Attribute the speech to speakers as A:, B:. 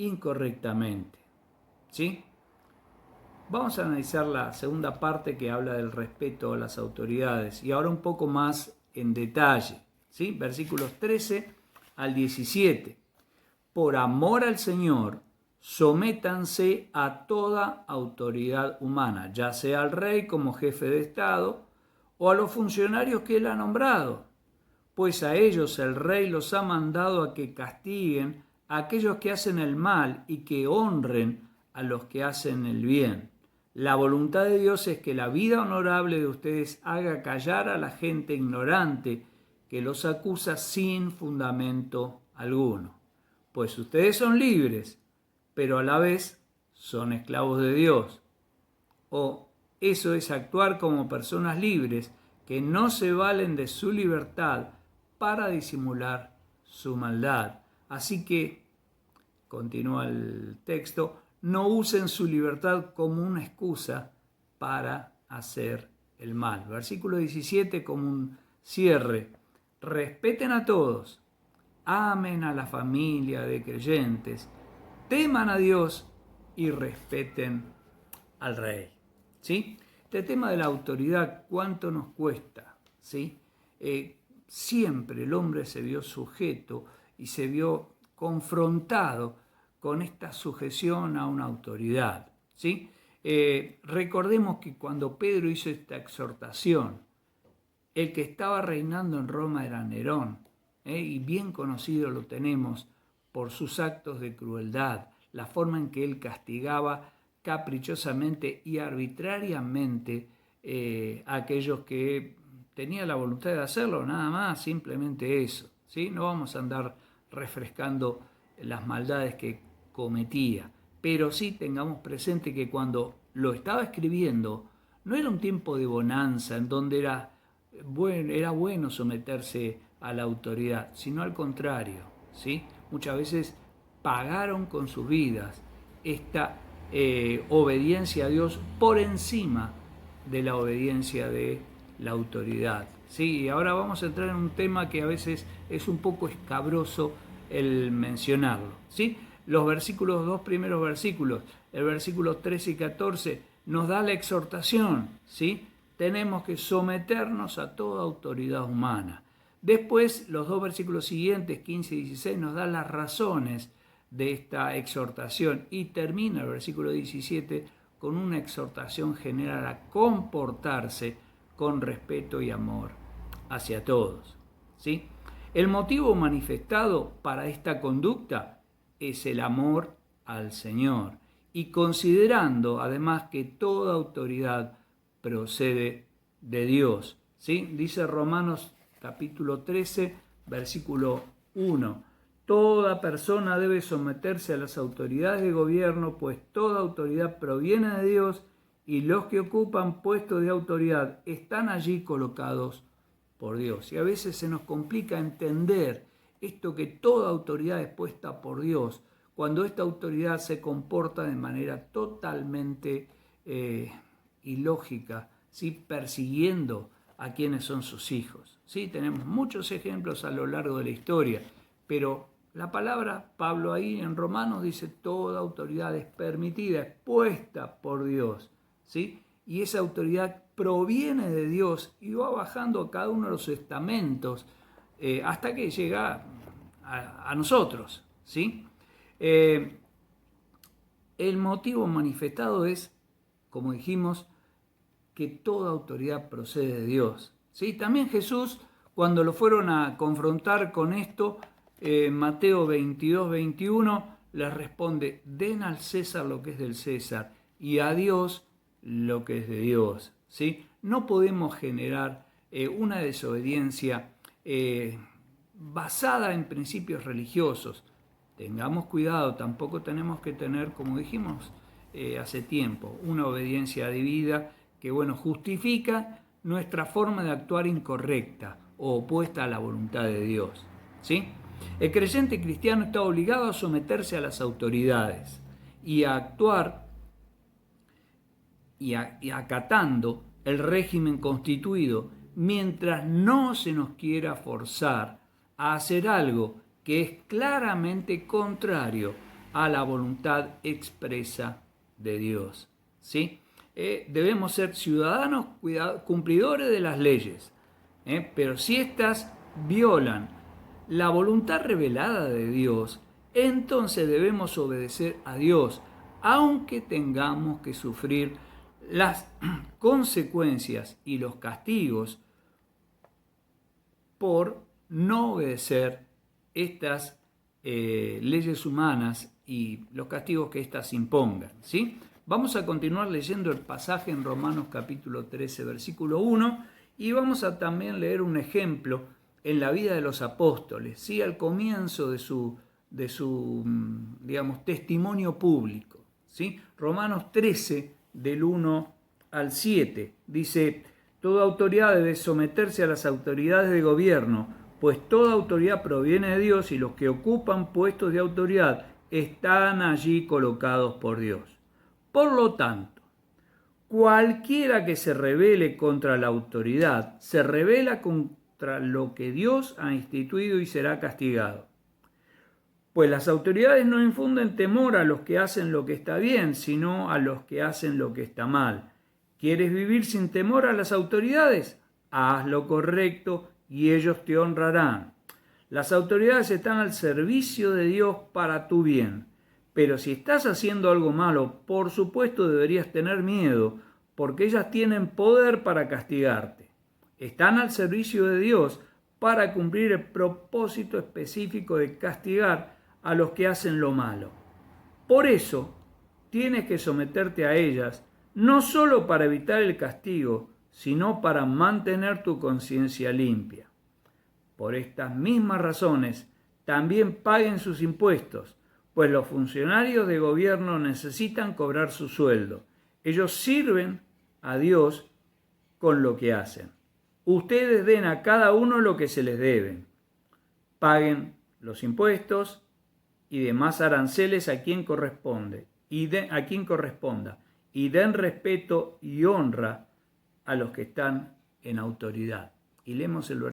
A: incorrectamente. ¿Sí? Vamos a analizar la segunda parte que habla del respeto a las autoridades y ahora un poco más en detalle. ¿Sí? Versículos 13 al 17. Por amor al Señor, sométanse a toda autoridad humana, ya sea al rey como jefe de Estado o a los funcionarios que él ha nombrado, pues a ellos el rey los ha mandado a que castiguen a aquellos que hacen el mal y que honren a los que hacen el bien. La voluntad de Dios es que la vida honorable de ustedes haga callar a la gente ignorante que los acusa sin fundamento alguno. Pues ustedes son libres, pero a la vez son esclavos de Dios. O eso es actuar como personas libres que no se valen de su libertad para disimular su maldad. Así que, continúa el texto, no usen su libertad como una excusa para hacer el mal. Versículo 17 como un cierre. Respeten a todos, amen a la familia de creyentes, teman a Dios y respeten al rey. ¿Sí? Este tema de la autoridad, ¿cuánto nos cuesta? ¿Sí? Siempre el hombre se vio sujeto y se vio confrontado con esta sujeción a una autoridad. ¿Sí? Recordemos que cuando Pedro hizo esta exhortación, el que estaba reinando en Roma era Nerón, y bien conocido lo tenemos por sus actos de crueldad, la forma en que él castigaba caprichosamente y arbitrariamente a aquellos que tenían la voluntad de hacerlo, nada más, simplemente eso. ¿Sí? No vamos a andar refrescando las maldades que cometía, pero sí tengamos presente que cuando lo estaba escribiendo no era un tiempo de bonanza en donde era bueno someterse a la autoridad, sino al contrario. ¿Sí? Muchas veces pagaron con sus vidas esta obediencia a Dios por encima de la obediencia de la autoridad. ¿Sí? Y ahora vamos a entrar en un tema que a veces es un poco escabroso el mencionarlo. ¿Sí? Los dos primeros versículos, el versículo 13 y 14, nos da la exhortación. ¿Sí? Tenemos que someternos a toda autoridad humana. Después, los dos versículos siguientes, 15 y 16, nos dan las razones de esta exhortación y termina el versículo 17 con una exhortación general a comportarse con respeto y amor hacia todos. ¿Sí? El motivo manifestado para esta conducta es el amor al Señor y considerando además que toda autoridad procede de Dios. ¿Sí? Dice Romanos capítulo 13, versículo 1. Toda persona debe someterse a las autoridades de gobierno, pues toda autoridad proviene de Dios y los que ocupan puestos de autoridad están allí colocados por Dios. Y a veces se nos complica entender esto que toda autoridad es puesta por Dios, cuando esta autoridad se comporta de manera totalmente ilógica, ¿sí? Persiguiendo a quienes son sus hijos. ¿Sí? Tenemos muchos ejemplos a lo largo de la historia, pero la palabra, Pablo ahí en Romanos dice, toda autoridad es permitida, es puesta por Dios, ¿sí? Y esa autoridad proviene de Dios y va bajando a cada uno de los estamentos hasta que llega a nosotros, ¿sí? El motivo manifestado es, como dijimos, que toda autoridad procede de Dios, ¿sí? También Jesús, cuando lo fueron a confrontar con esto, Mateo 22, 21, les responde, den al César lo que es del César y a Dios lo que es de Dios. ¿Sí? No podemos generar una desobediencia basada en principios religiosos. Tengamos cuidado, tampoco tenemos que tener, como dijimos hace tiempo, una obediencia debida que, justifica nuestra forma de actuar incorrecta o opuesta a la voluntad de Dios. ¿Sí? El creyente cristiano está obligado a someterse a las autoridades y a actuar y acatando el régimen constituido mientras no se nos quiera forzar a hacer algo que es claramente contrario a la voluntad expresa de Dios. ¿Sí? Debemos ser ciudadanos cumplidores de las leyes, pero si éstas violan la voluntad revelada de Dios, entonces debemos obedecer a Dios, aunque tengamos que sufrir las consecuencias y los castigos por no obedecer estas leyes humanas y los castigos que éstas impongan, ¿sí? Vamos a continuar leyendo el pasaje en Romanos capítulo 13, versículo 1, y vamos a también leer un ejemplo en la vida de los apóstoles, ¿sí? Al comienzo de su digamos, testimonio público, ¿sí? Romanos 13, del 1 al 7, dice: toda autoridad debe someterse a las autoridades de gobierno, pues toda autoridad proviene de Dios y los que ocupan puestos de autoridad están allí colocados por Dios. Por lo tanto, cualquiera que se rebele contra la autoridad, se rebela contra lo que Dios ha instituido y será castigado. Pues las autoridades no infunden temor a los que hacen lo que está bien, sino a los que hacen lo que está mal. ¿Quieres vivir sin temor a las autoridades? Haz lo correcto y ellos te honrarán. Las autoridades están al servicio de Dios para tu bien. Pero si estás haciendo algo malo, por supuesto deberías tener miedo, porque ellas tienen poder para castigarte. Están al servicio de Dios para cumplir el propósito específico de castigar a los que hacen lo malo. Por eso, tienes que someterte a ellas, no solo para evitar el castigo, sino para mantener tu conciencia limpia. Por estas mismas razones, también paguen sus impuestos, pues los funcionarios de gobierno necesitan cobrar su sueldo. Ellos sirven a Dios con lo que hacen. Ustedes den a cada uno lo que se les debe. Paguen los impuestos y demás aranceles a quien corresponda, y den respeto y honra a los que están en autoridad. Y leemos el